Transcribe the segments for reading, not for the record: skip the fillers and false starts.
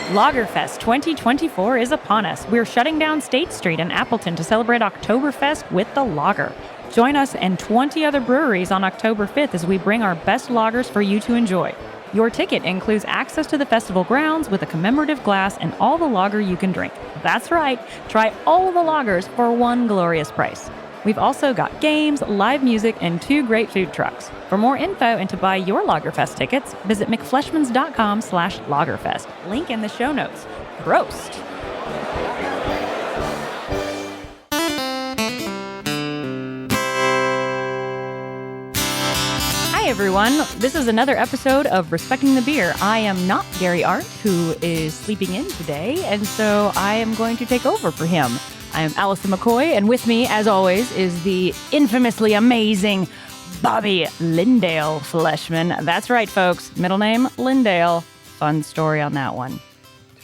Lagerfest 2024 is upon us. We're shutting down State Street in Appleton to celebrate Oktoberfest with the lager. Join us and 20 other breweries on October 5th as we bring our best lagers for you to enjoy. Your ticket includes access to the festival grounds with a commemorative glass and all the lager you can drink. That's right, try all of the lagers for one glorious price. We've also got games, live music, and 2 great food trucks. For more info and to buy your Lagerfest tickets, visit mcfleshmans.com/Lagerfest. Link in the show notes. Prost! Hi, everyone. This is another episode of Respecting the Beer. I am not Gary Arndt, who is sleeping in today, and so I am going to take over for him. I am Allison McCoy, and with me, as always, is the infamously amazing Bobby Fleshman. That's right, folks. Middle name, Lindale. Fun story on that one.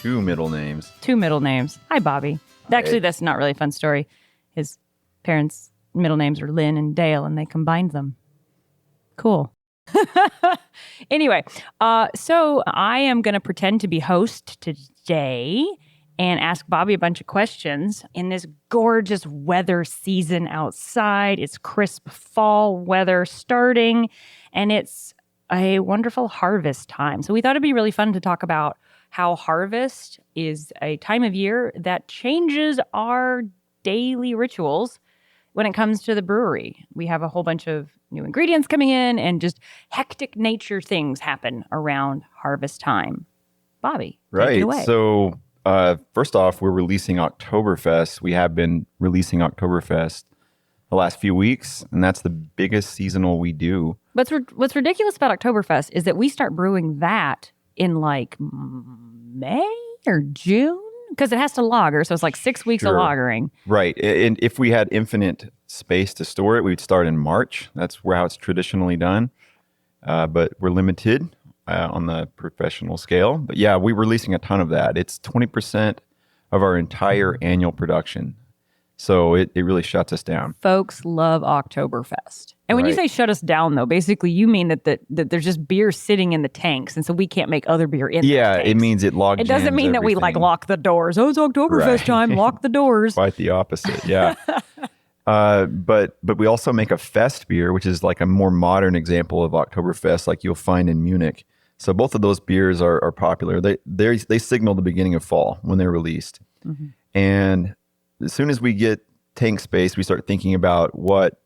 2 middle names. 2 middle names. Hi, Bobby. Actually, that's not really a fun story. His parents' middle names are Lynn and Dale, and they combined them. Cool. Anyway, so I am going to pretend to be host today and ask Bobby a bunch of questions in this gorgeous weather season outside. It's crisp fall weather starting, and it's a wonderful harvest time. So we thought it'd be really fun to talk about how harvest is a time of year that changes our daily rituals when it comes to the brewery. We have a whole bunch of new ingredients coming in, and just hectic nature things happen around harvest time. Bobby, take it away. So first off, we're releasing Oktoberfest. We have been releasing Oktoberfest the last few weeks, and that's the biggest seasonal we do. But what's ridiculous about Oktoberfest is that we start brewing that in like May or June, because it has to lager, so it's like 6 weeks of lagering. Right, and if we had infinite space to store it, we'd start in March. That's how it's traditionally done, but we're limited on the professional scale. But yeah, we're releasing a ton of that. It's 20% of our entire annual production. So it really shuts us down. Folks love Oktoberfest. And when you say shut us down, though, basically you mean that there's just beer sitting in the tanks, and so we can't make other beer in the tanks. It means it log jams. It doesn't mean everything. that we lock the doors. Oh, it's Oktoberfest time, lock the doors. Quite the opposite, yeah. But we also make a fest beer, which is like a more modern example of Oktoberfest, like you'll find in Munich. So both of those beers are popular. They signal the beginning of fall when they're released. Mm-hmm. And as soon as we get tank space, we start thinking about what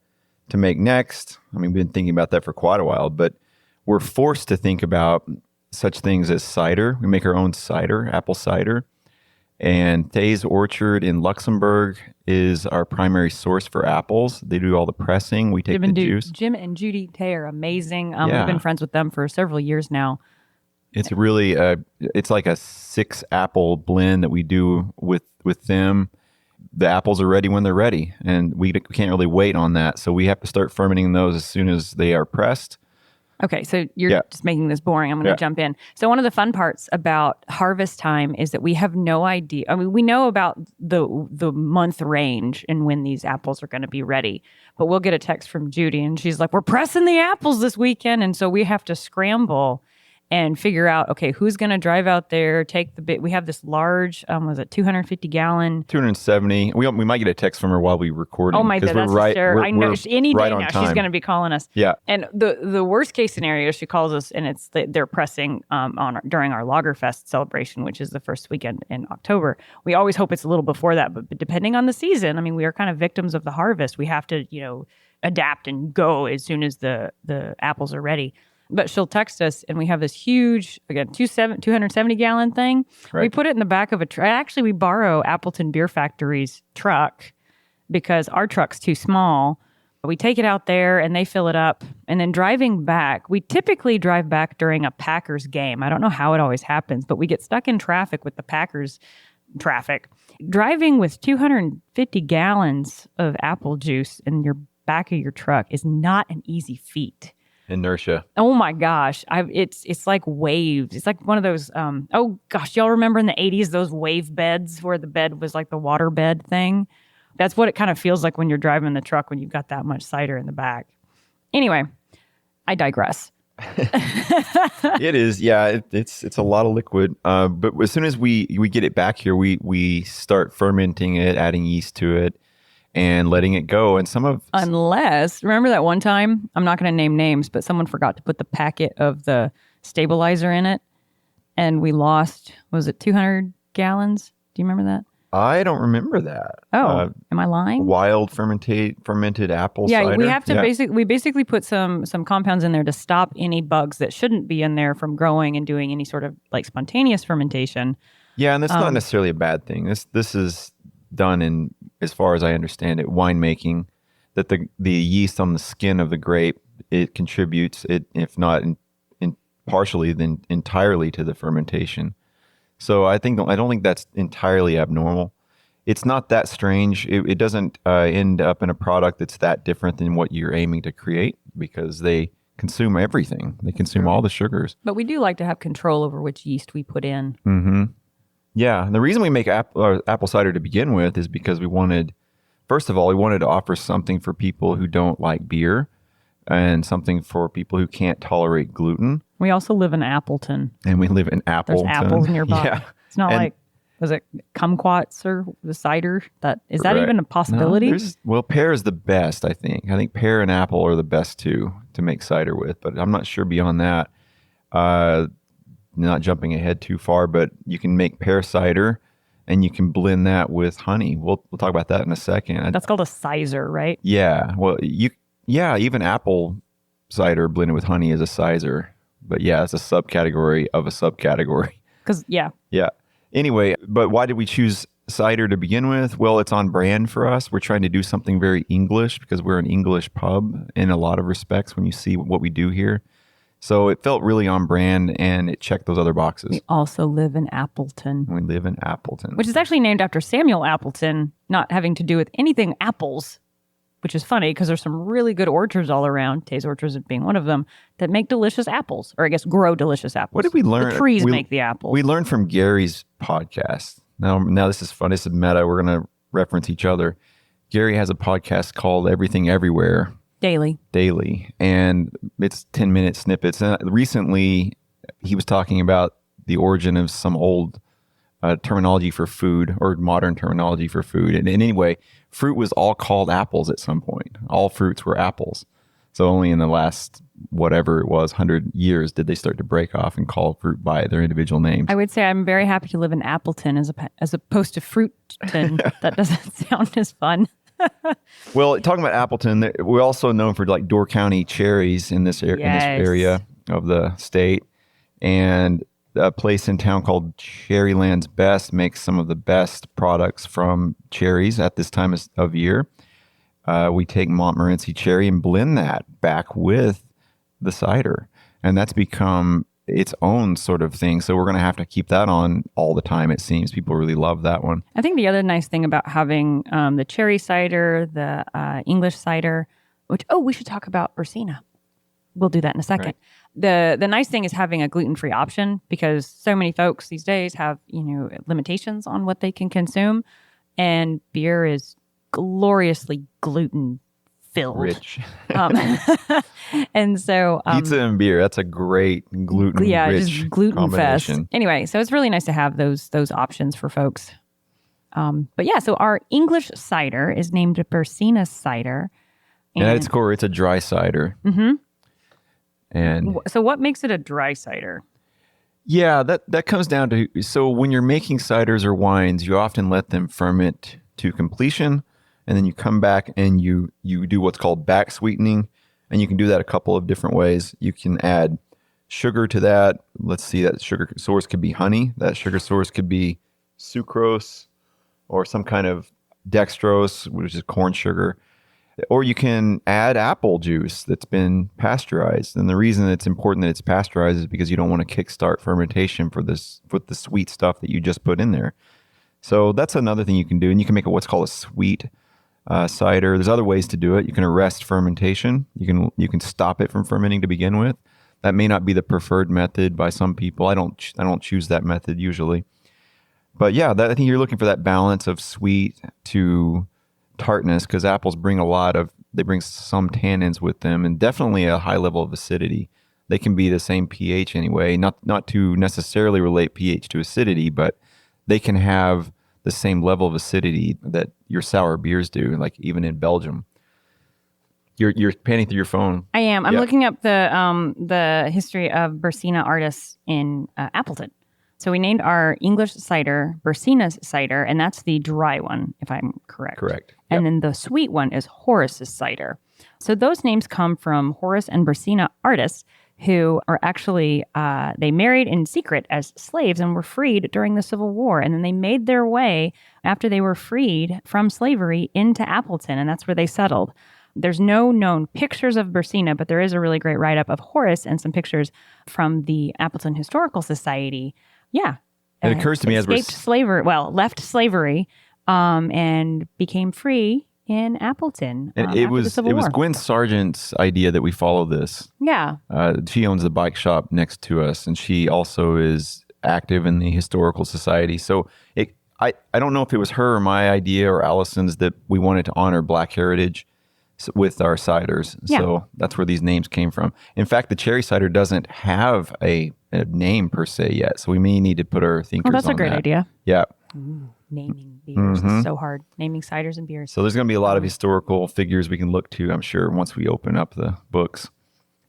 to make next. I mean, we've been thinking about that for quite a while, but we're forced to think about such things as cider. We make our own cider, apple cider. And Thay's Orchard in Luxembourg is our primary source for apples. They do all the pressing. We take the juice. Jim and Judy Tay are amazing. We've been friends with them for several years now. It's really, it's like a 6 apple blend that we do with them. The apples are ready when they're ready, and we can't really wait on that. So we have to start fermenting those as soon as they are pressed. Okay, so you're just making this boring. I'm going to jump in. So one of the fun parts about harvest time is that we have no idea. I mean, we know about the month range and when these apples are going to be ready. But we'll get a text from Judy, and she's like, we're pressing the apples this weekend. And so we have to scramble and figure out, okay, who's going to drive out there, take the bit. We have this large, 250 gallon? 270. We might get a text from her while we record. Oh my God, that's hysterical. I know any day now she's going to be calling us. Yeah. And the worst case scenario, she calls us, and it's they're pressing during our Lagerfest celebration, which is the first weekend in October. We always hope it's a little before that, but depending on the season, I mean, we are kind of victims of the harvest. We have to, adapt and go as soon as the apples are ready. But she'll text us, and we have this huge, again, 270 gallon thing. Right. We put it in the back of a truck. Actually, we borrow Appleton Beer Factory's truck because our truck's too small. We take it out there, and they fill it up. And then driving back, we typically drive back during a Packers game. I don't know how it always happens, but we get stuck in traffic with the Packers traffic. Driving with 250 gallons of apple juice in your back of your truck is not an easy feat. Inertia. Oh my gosh. It's like waves. It's like one of those, y'all remember in the 80s, those wave beds where the bed was like the water bed thing? That's what it kind of feels like when you're driving the truck when you've got that much cider in the back. Anyway, I digress. It is, yeah. It's a lot of liquid. But as soon as we get it back here, we start fermenting it, adding yeast to it, and letting it go. And Unless, remember that one time, I'm not going to name names, but someone forgot to put the packet of the stabilizer in it, and we lost, was it 200 gallons? Do you remember that? I don't remember that. Oh, am I lying? Wild fermented apple cider. Yeah, we have to we basically put some compounds in there to stop any bugs that shouldn't be in there from growing and doing any sort of like spontaneous fermentation. Yeah, and that's not necessarily a bad thing. This is done in, as far as I understand it, winemaking, that the yeast on the skin of the grape, it contributes, it if not in partially, then entirely to the fermentation. So I don't think that's entirely abnormal. It's not that strange. It doesn't end up in a product that's that different than what you're aiming to create, because they consume everything. They consume all the sugars. But we do like to have control over which yeast we put in. Mm-hmm. Yeah. And the reason we make apple cider to begin with is because first of all, we wanted to offer something for people who don't like beer and something for people who can't tolerate gluten. We also live in Appleton. And we live in Appleton. There's apples nearby. Yeah. It's not like, was it kumquats or the cider? Is that even a possibility? No, pear is the best, I think. I think pear and apple are the best two to make cider with, but I'm not sure beyond that. Not jumping ahead too far, but you can make pear cider and you can blend that with honey. We'll talk about that in a second. That's called a sizer, right? Yeah. Well, even apple cider blended with honey is a sizer. But yeah, it's a subcategory of a subcategory. Yeah. Anyway, but why did we choose cider to begin with? Well, it's on brand for us. We're trying to do something very English because we're an English pub in a lot of respects when you see what we do here. So it felt really on brand and it checked those other boxes. We also live in Appleton. We live in Appleton. Which is actually named after Samuel Appleton, not having to do with anything apples. Which is funny because there's some really good orchards all around, Tay's Orchards being one of them, that make delicious apples, or I guess grow delicious apples. What did we learn? The trees make the apples. We learned from Gary's podcast. Now this is fun. This is meta. We're going to reference each other. Gary has a podcast called Everything Everywhere. Daily. And it's 10-minute snippets. And recently, he was talking about the origin of some old terminology for food, or modern terminology for food. And anyway, fruit was all called apples at some point. All fruits were apples. So only in the last, whatever it was, 100 years did they start to break off and call fruit by their individual names. I would say I'm very happy to live in Appleton as opposed to Fruitton. That doesn't sound as fun. Well, talking about Appleton, we're also known for like Door County cherries in this area of the state. And a place in town called Cherryland's Best makes some of the best products from cherries at this time of year. We take Montmorency cherry and blend that back with the cider. And that's become its own sort of thing. So we're going to have to keep that on all the time, it seems. People really love that one. I think the other nice thing about having the cherry cider, the English cider, we should talk about Bersina. We'll do that in a second. Right. The nice thing is having a gluten-free option, because so many folks these days have, limitations on what they can consume, and beer is gloriously gluten-filled. Rich. And so pizza and beer, that's a great gluten-rich just gluten fest. Anyway, so it's really nice to have those options for folks. But yeah, so our English cider is named Bersina cider. And at its core, it's a dry cider. Mm-hmm. And so what makes it a dry cider? Yeah, that comes down to, so when you're making ciders or wines, you often let them ferment to completion, and then you come back and you do what's called back sweetening, and you can do that a couple of different ways. You can add sugar to that. Let's see, that sugar source could be honey. That sugar source could be sucrose or some kind of dextrose, which is corn sugar. Or you can add apple juice that's been pasteurized. And the reason it's important that it's pasteurized is because you don't want to kickstart fermentation for the sweet stuff that you just put in there. So that's another thing you can do. And you can make what's called a sweet cider. There's other ways to do it. You can arrest fermentation. You can stop it from fermenting to begin with. That may not be the preferred method by some people. I don't choose that method usually. But yeah, I think you're looking for that balance of sweet to tartness, because apples bring some tannins with them, and definitely a high level of acidity. They can be the same pH anyway, not to necessarily relate pH to acidity, but they can have the same level of acidity that your sour beers do, like even in Belgium. You're panning through your phone. I am. I'm looking up the history of Bersina artists in Appleton. So we named our English cider Bersina's cider, and that's the dry one, if I'm correct. Correct. And then the sweet one is Horace's cider. So those names come from Horace and Bersina artists who are actually, they married in secret as slaves and were freed during the Civil War. And then they made their way, after they were freed from slavery, into Appleton, and that's where they settled. There's no known pictures of Bersina, but there is a really great write-up of Horace and some pictures from the Appleton Historical Society. Yeah. It occurs to me as we're... left slavery and became free in Appleton. And it was Gwen Sargent's idea that we follow this. Yeah. She owns the bike shop next to us, and she also is active in the Historical Society. So I don't know if it was her or my idea or Allison's that we wanted to honor Black heritage with our ciders. Yeah. So that's where these names came from. In fact, the cherry cider doesn't have a name per se yet. So we may need to put our thinkers on that. Oh, that's a great idea. Yeah. Ooh, naming beers is so hard. Naming ciders and beers. So there's going to be a lot of historical figures we can look to, I'm sure, once we open up the books.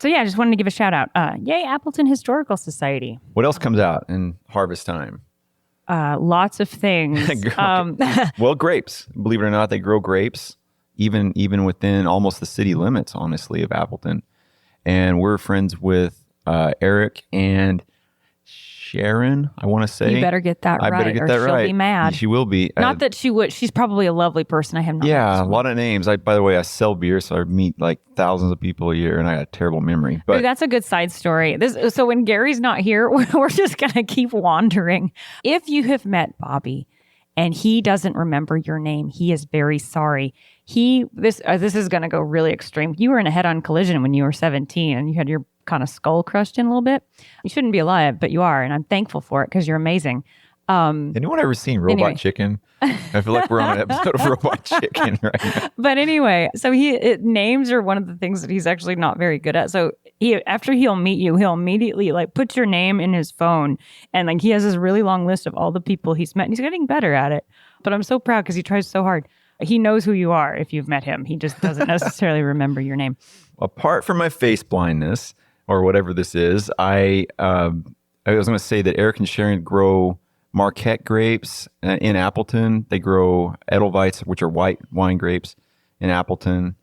So yeah, I just wanted to give a shout out. Yay, Appleton Historical Society. What else comes out in harvest time? Lots of things. Well, grapes. Believe it or not, they grow grapes. Even within almost the city limits, honestly, of Appleton. And we're friends with Eric and Sharon, I want to say. You better get that right. I better get that she'll right. She'll be mad. She will be. Not that she would. She's probably a lovely person. I have not. Yeah, a lot of names. By the way, I sell beer, so I meet like thousands of people a year, and I got a terrible memory. But ooh, that's a good side story. So when Gary's not here, we're just going to keep wandering. If you have met Bobby and he doesn't remember your name, he is very sorry. This is going to go really extreme. You were in a head-on collision when you were 17 and you had your kind of skull crushed in a little bit. You shouldn't be alive, but you are. And I'm thankful for it because you're amazing. Anyone ever seen Robot Chicken? I feel like we're on an episode of Robot Chicken right now. But anyway, so names are one of the things that he's actually not very good at. So after he'll meet you, he'll immediately like put your name in his phone. And like he has this really long list of all the people he's met. And he's getting better at it. But I'm so proud because he tries so hard. He knows who you are if you've met him. He just doesn't necessarily remember your name. Apart from my face blindness or whatever this is, I was going to say that Eric and Sharon grow Marquette grapes in Appleton. They grow Edelweiss, which are white wine grapes, in Appleton.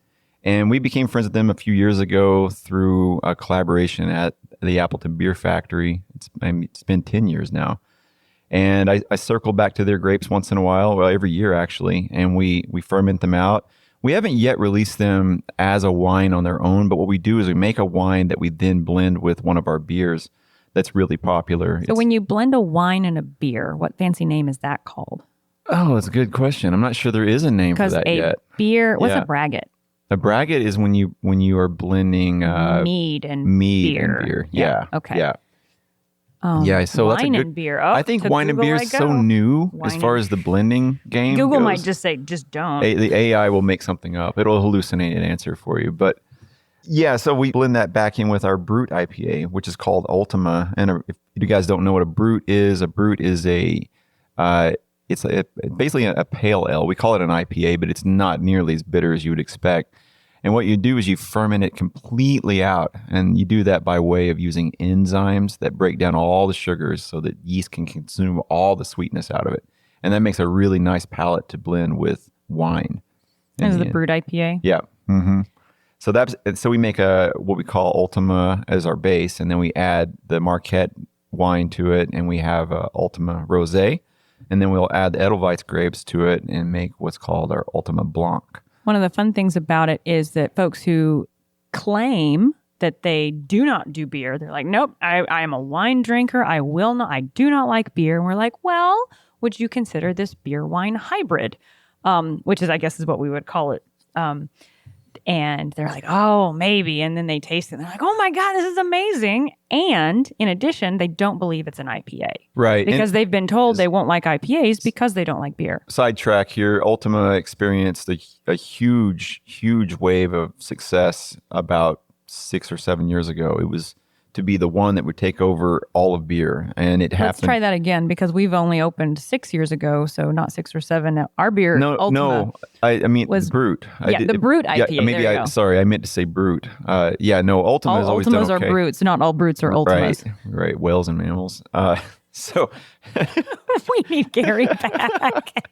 And we became friends with them a few years ago through a collaboration at the Appleton Beer Factory. It's been 10 years now. And I circle back to their grapes once in a while, well, every year actually, and we ferment them out. We haven't yet released them as a wine on their own, but what we do is we make a wine that we then blend with one of our beers that's really popular. So when you blend a wine and a beer, what fancy name is that called? Oh, that's a good question. I'm not sure there is a name for that yet. Beer, what's a braggot? A braggot is when you are blending mead and beer. Yeah. Okay. Yeah. So wine that's a good, and beer. I think wine and beer is so new as far as the blending game Google goes. might just say, just don't. The AI will make something up. It'll hallucinate an answer for you. But yeah, so we blend that back in with our Brut IPA, which is called Ultima. And if you guys don't know what a Brut is basically a pale ale. We call it an IPA, but it's not nearly as bitter as you would expect. And what you do is you ferment it completely out. And you do that by way of using enzymes that break down all the sugars so that yeast can consume all the sweetness out of it. And that makes a really nice palate to blend with wine. Is the Brut IPA? Yeah. Mm-hmm. So we make what we call Ultima as our base, and then we add the Marquette wine to it, and we have Ultima Rosé. And then we'll add the Edelweiss grapes to it and make what's called our Ultima Blanc. One of the fun things about it is that folks who claim that they do not do beer, they're like, nope, I am a wine drinker. I do not like beer. And we're like, well, would you consider this beer wine hybrid? Which is, I guess, is what we would call it. And they're like, oh, maybe. And then they taste it and they're like, oh my God, this is amazing. And in addition, they don't believe it's an IPA. Right. Because they've been told they won't like IPAs because they don't like beer. Sidetrack here. Ultima experienced a huge, huge wave of success about 6 or 7 years ago. It was to be the one that would take over all of beer. And it happened. Let's try that again because we've only opened 6 years ago, so not 6 or 7. Now, our beer, Ultima, I mean was Brute. the Brute IPA. Yeah, maybe sorry, I meant to say Brute. Ultima has always done okay. Ultimas are Brutes, not all Brutes are Ultimas. Right, whales and mammals. So we need Gary back.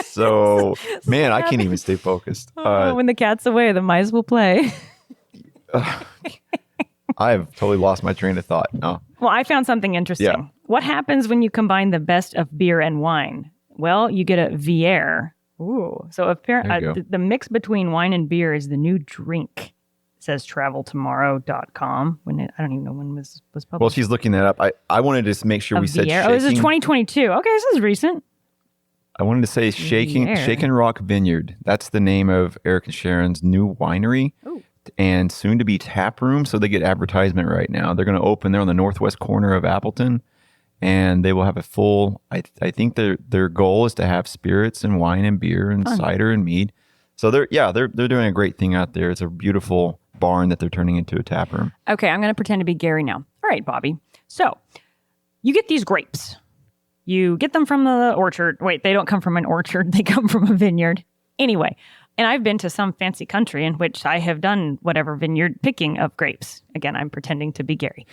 So man, I can't even stay focused. When the cat's away, the mice will play. I have totally lost my train of thought. No. Well, I found something interesting. Yeah. What happens when you combine the best of beer and wine? Well, you get a Vier. Ooh. So the mix between wine and beer is the new drink, says traveltomorrow.com. I don't even know when this was published. Well, she's looking that up. I wanted to make sure we said shaking. Oh, this is 2022. Okay, this is recent. I wanted to say Shaken Rock Vineyard. That's the name of Eric and Sharon's new winery. Ooh. And soon to be tap room. So they get advertisement right now. They're going to open there on the northwest corner of Appleton, and they will have a full. I think their goal is to have spirits and wine and beer and cider and mead. So they're doing a great thing out there. It's a beautiful barn that they're turning into a tap room. Okay, I'm going to pretend to be Gary now. All right, Bobby. So you get these grapes. You get them from the orchard. Wait, they don't come from an orchard. They come from a vineyard. Anyway. And I've been to some fancy country in which I have done whatever vineyard picking of grapes. Again, I'm pretending to be Gary.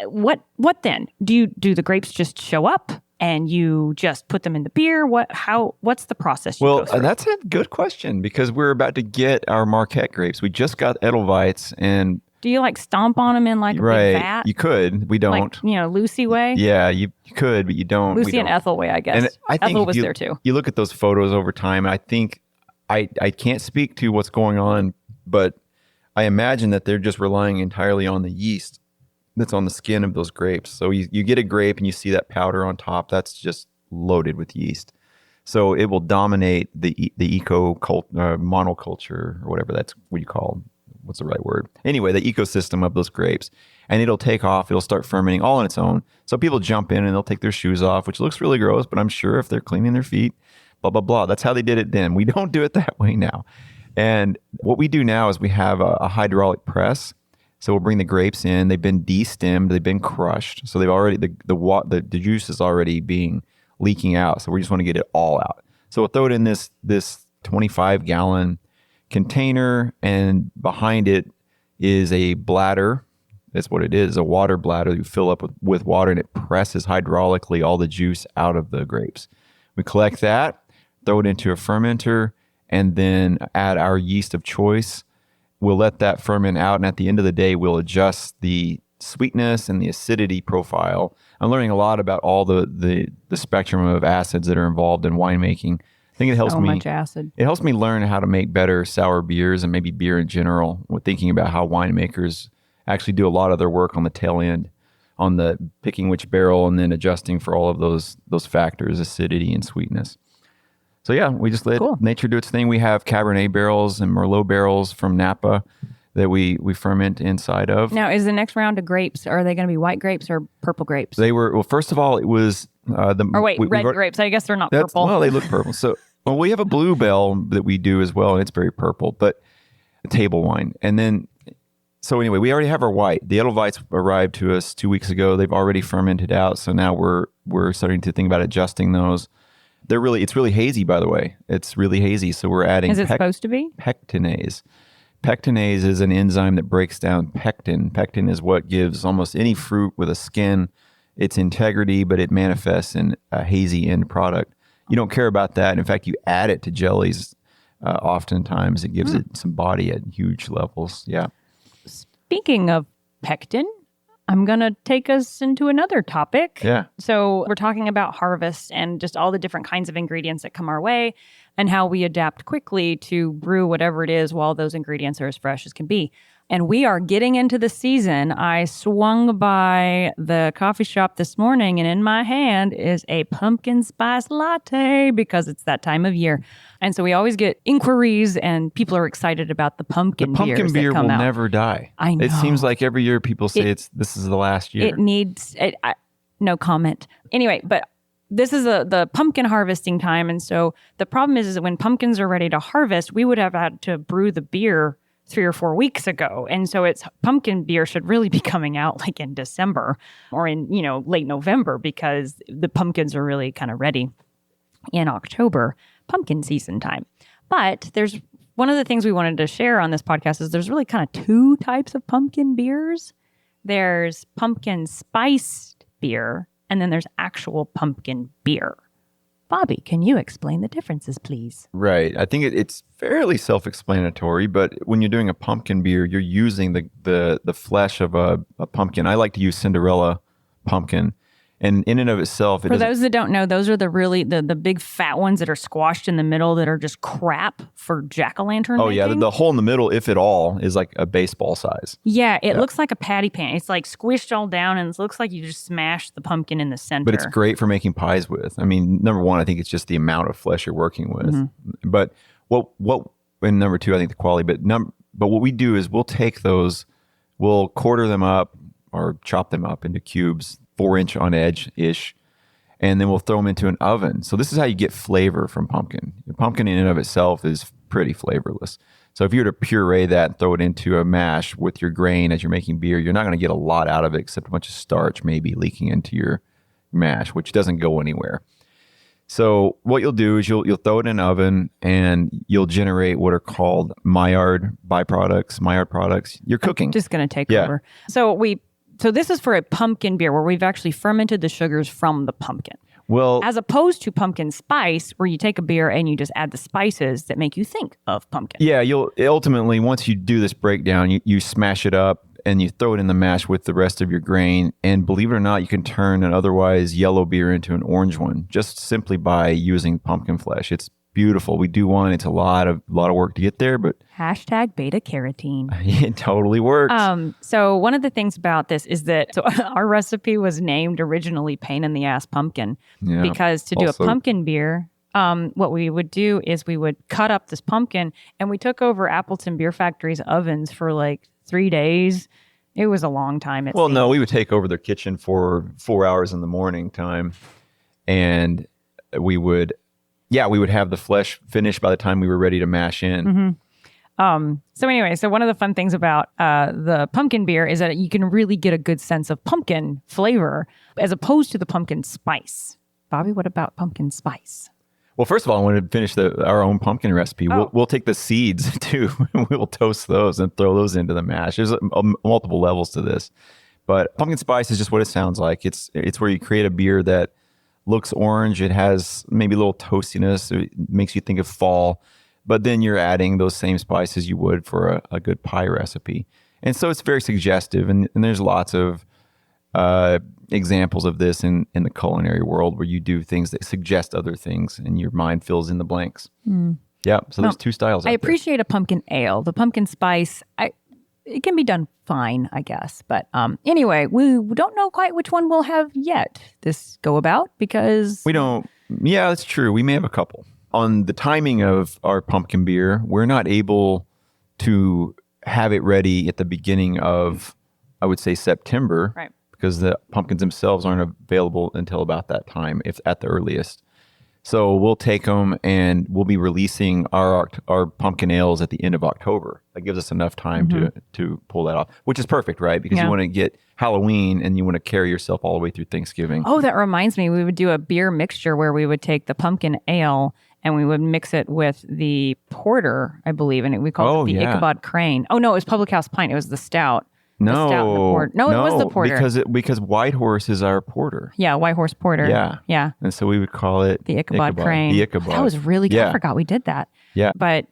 What then? Do the grapes just show up and you just put them in the beer? What's the process? That's a good question because we're about to get our Marquette grapes. We just got Edelweiss and. Do you stomp on them in a big vat? You could. We don't. Lucy way? Yeah, you could, but you don't. Lucy and Ethel way, I guess. And I think Ethel was there too. You look at those photos over time, and I think, I can't speak to what's going on, but I imagine that they're just relying entirely on the yeast that's on the skin of those grapes. So you get a grape and you see that powder on top. That's just loaded with yeast. So it will dominate the monoculture or whatever that's what you call it. What's the right word? Anyway, the ecosystem of those grapes. And it'll take off. It'll start fermenting all on its own. So people jump in and they'll take their shoes off, which looks really gross, but I'm sure if they're cleaning their feet, blah, blah, blah. That's how they did it then. We don't do it that way now. And what we do now is we have a hydraulic press. So we'll bring the grapes in. They've been de-stemmed. They've been crushed. So they've already, the juice is already leaking out. So we just want to get it all out. So we'll throw it in this 25-gallon container, and behind it is a bladder. That's what it is, a water bladder you fill up with water, and it presses hydraulically all the juice out of the grapes. We collect that, throw it into a fermenter, and then add our yeast of choice. We'll let that ferment out, and at the end of the day, we'll adjust the sweetness and the acidity profile. I'm learning a lot about all the spectrum of acids that are involved in winemaking. I think it helps me. Much acid. It helps me learn how to make better sour beers and maybe beer in general. With thinking about how winemakers actually do a lot of their work on the tail end, on the picking which barrel and then adjusting for all of those factors, acidity and sweetness. So yeah, we just let nature do its thing. We have Cabernet barrels and Merlot barrels from Napa that we ferment inside of. Now, is the next round of grapes, are they going to be white grapes or purple grapes? They were, well, first of all, it was red grapes. I guess they're not purple. Well, they look purple. So. Well, we have a bluebell that we do as well, and it's very purple, but a table wine. And then, so anyway, we already have our white. The Edelweiss arrived to us 2 weeks ago. They've already fermented out, so now we're starting to think about adjusting those. It's really hazy, by the way. It's really hazy, so we're adding. Is it supposed to be? Pectinase. Pectinase is an enzyme that breaks down pectin. Pectin is what gives almost any fruit with a skin its integrity, but it manifests in a hazy end product. You don't care about that. In fact, you add it to jellies. Oftentimes, it gives it some body at huge levels. Yeah. Speaking of pectin, I'm going to take us into another topic. Yeah. So we're talking about harvest and just all the different kinds of ingredients that come our way and how we adapt quickly to brew whatever it is while those ingredients are as fresh as can be. And we are getting into the season. I swung by the coffee shop this morning, and in my hand is a pumpkin spice latte because it's that time of year. And so we always get inquiries, and people are excited about the pumpkin beers. The pumpkin beer will never die. I know. It seems like every year people say this is the last year. It needs no comment. Anyway, but this is the pumpkin harvesting time, and so the problem is that when pumpkins are ready to harvest, we would have had to brew the beer 3 or 4 weeks ago. And so its pumpkin beer should really be coming out like in December or in, late November, because the pumpkins are really kind of ready in October, pumpkin season time. But there's one of the things we wanted to share on this podcast is there's really kind of 2 types of pumpkin beers. There's pumpkin spiced beer, and then there's actual pumpkin beer. Bobby, can you explain the differences, please? Right. I think it's fairly self-explanatory, but when you're doing a pumpkin beer, you're using the flesh of a pumpkin. I like to use Cinderella pumpkin. And in and of itself, for those that don't know, those are the really the big fat ones that are squashed in the middle that are just crap for jack-o'-lantern making. Yeah, the hole in the middle, if at all, is like a baseball size. Yeah, it looks like a patty pan. It's like squished all down, and it looks like you just smashed the pumpkin in the center. But it's great for making pies with. I mean, number one, I think it's just the amount of flesh you're working with. Mm-hmm. But and number two, I think the quality. But what we do is we'll take those, we'll quarter them up or chop them up into cubes, 4-inch on edge-ish, and then we'll throw them into an oven. So this is how you get flavor from pumpkin. The pumpkin in and of itself is pretty flavorless. So if you were to puree that and throw it into a mash with your grain as you're making beer, you're not going to get a lot out of it except a bunch of starch maybe leaking into your mash, which doesn't go anywhere. So what you'll do is you'll throw it in an oven and you'll generate what are called Maillard products. You're cooking. I'm just going to take over. So this is for a pumpkin beer where we've actually fermented the sugars from the pumpkin. Well, as opposed to pumpkin spice, where you take a beer and you just add the spices that make you think of pumpkin. Yeah, you'll ultimately, once you do this breakdown, you smash it up and you throw it in the mash with the rest of your grain. And believe it or not, you can turn an otherwise yellow beer into an orange one just simply by using pumpkin flesh. It's beautiful. We do one. It's a lot of work to get there, but hashtag beta carotene. It totally works. So one of the things about this is that our recipe was named originally Pain in the Ass Pumpkin because to do a pumpkin beer, what we would do is we would cut up this pumpkin and we took over Appleton Beer Factory's ovens for like 3 days. It was a long time. No, we would take over their kitchen for 4 hours in the morning time, and we would have the flesh finished by the time we were ready to mash in. Mm-hmm. So one of the fun things about the pumpkin beer is that you can really get a good sense of pumpkin flavor as opposed to the pumpkin spice. Bobby, what about pumpkin spice? Well, first of all, I wanted to finish our own pumpkin recipe. We'll take the seeds too. We'll toast those and throw those into the mash. There's multiple levels to this, but pumpkin spice is just what it sounds like. It's where you create a beer that looks orange. It has maybe a little toastiness. It makes you think of fall, but then you're adding those same spices you would for a good pie recipe. And so it's very suggestive. And there's lots of examples of this in the culinary world where you do things that suggest other things and your mind fills in the blanks. Yeah. So there's 2 styles. I appreciate a pumpkin ale. The pumpkin spice, it can be done fine, I guess. But anyway, we don't know quite which one we'll have yet this go about because... We don't... Yeah, that's true. We may have a couple. On the timing of our pumpkin beer, we're not able to have it ready at the beginning of, I would say, September. Right. Because the pumpkins themselves aren't available until about that time, if at the earliest. So we'll take them and we'll be releasing our pumpkin ales at the end of October. That gives us enough time to pull that off, which is perfect, right? Because you want to get Halloween and you want to carry yourself all the way through Thanksgiving. Oh, that reminds me. We would do a beer mixture where we would take the pumpkin ale and we would mix it with the porter, I believe, and we called it the Ichabod Crane. Oh, no, it was Public House Pint. It was the stout. No, it was the porter. Because White Horse is our porter. Yeah, White Horse Porter. Yeah. And so we would call it the Ichabod Crane. The Ichabod. That was really good. I forgot we did that. Yeah. But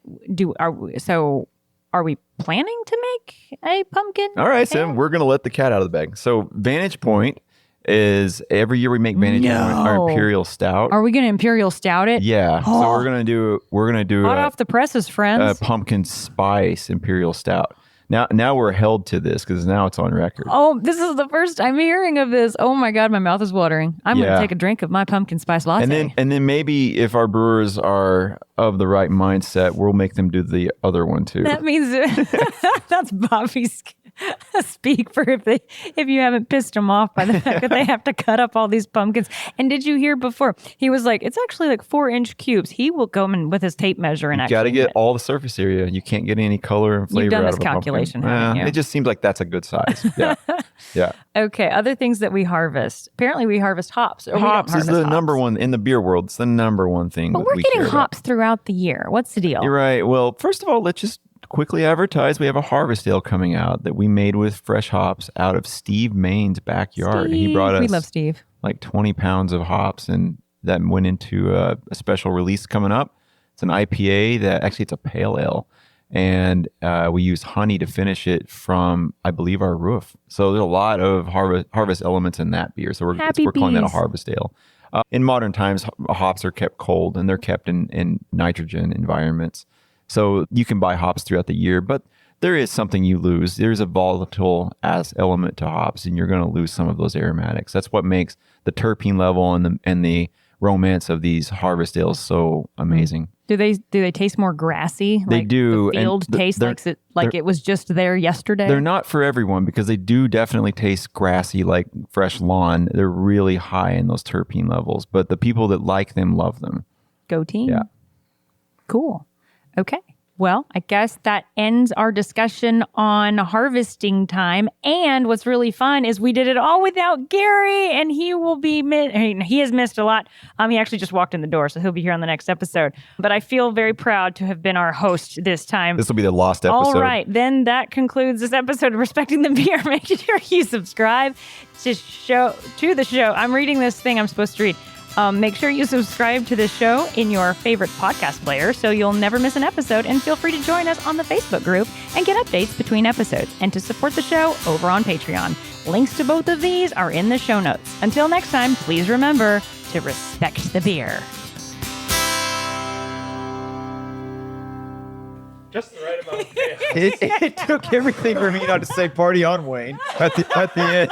are we planning to make a pumpkin? All right, Sam, we're going to let the cat out of the bag. So Vantage Point is every year we make Vantage Point our Imperial Stout. Are we going to Imperial Stout it? Yeah. Oh. So we're going to do hot off the presses, friends. A pumpkin spice Imperial Stout. Now we're held to this because now it's on record. Oh, this is the first I'm hearing of this. Oh my God, my mouth is watering. I'm going to take a drink of my pumpkin spice latte. And then maybe if our brewers are of the right mindset, we'll make them do the other one too. That means that's Bobby's. Speak for if you haven't pissed him off by the fact that they have to cut up all these pumpkins. And did you hear before? He was like, it's actually like 4-inch cubes. He will go in with his tape measure and you got to get all the surface area. You can't get any color and flavor You've done out this of a calculation, pumpkin. haven't you? It just seems like that's a good size. Yeah. Yeah. Okay. Other things that we harvest. Apparently we harvest hops. Or Hops we don't is the harvest number hops. one in the beer world. It's the number one thing. But that we're we getting care hops about. throughout the year. What's the deal? You're right. Well, first of all, let's just quickly advertise. We have a harvest ale coming out that we made with fresh hops out of Steve Main's backyard. He brought us We love Steve. like 20 pounds of hops, and that went into a special release coming up. It's an IPA that actually it's a pale ale, and we use honey to finish it from, I believe, our roof. So there's a lot of harvest elements in that beer. So we're calling that a bees. harvest ale. In modern times, hops are kept cold and they're kept in nitrogen environments. So you can buy hops throughout the year, but there is something you lose. There's a volatile element to hops, and you're going to lose some of those aromatics. That's what makes the terpene level and the romance of these harvest ales so amazing. Do they taste more grassy? They like do. The field tastes like it was just there yesterday. They're not for everyone because they do definitely taste grassy, like fresh lawn. They're really high in those terpene levels, but the people that like them love them. Go team. Yeah. Cool. Okay. Well, I guess that ends our discussion on harvesting time. And what's really fun is we did it all without Gary, and he will be he has missed a lot. He actually just walked in the door, so he'll be here on the next episode. But I feel very proud to have been our host this time. This will be the lost episode. All right, then that concludes this episode of Respecting the Beer. Make sure you subscribe to the show. I'm reading this thing I'm supposed to read. Make sure you subscribe to this show in your favorite podcast player so you'll never miss an episode, and feel free to join us on the Facebook group and get updates between episodes, and to support the show over on Patreon. Links to both of these are in the show notes. Until next time, please remember to respect the beer. Just the right amount of chaos. It took everything for me not to say party on, Wayne, at the end.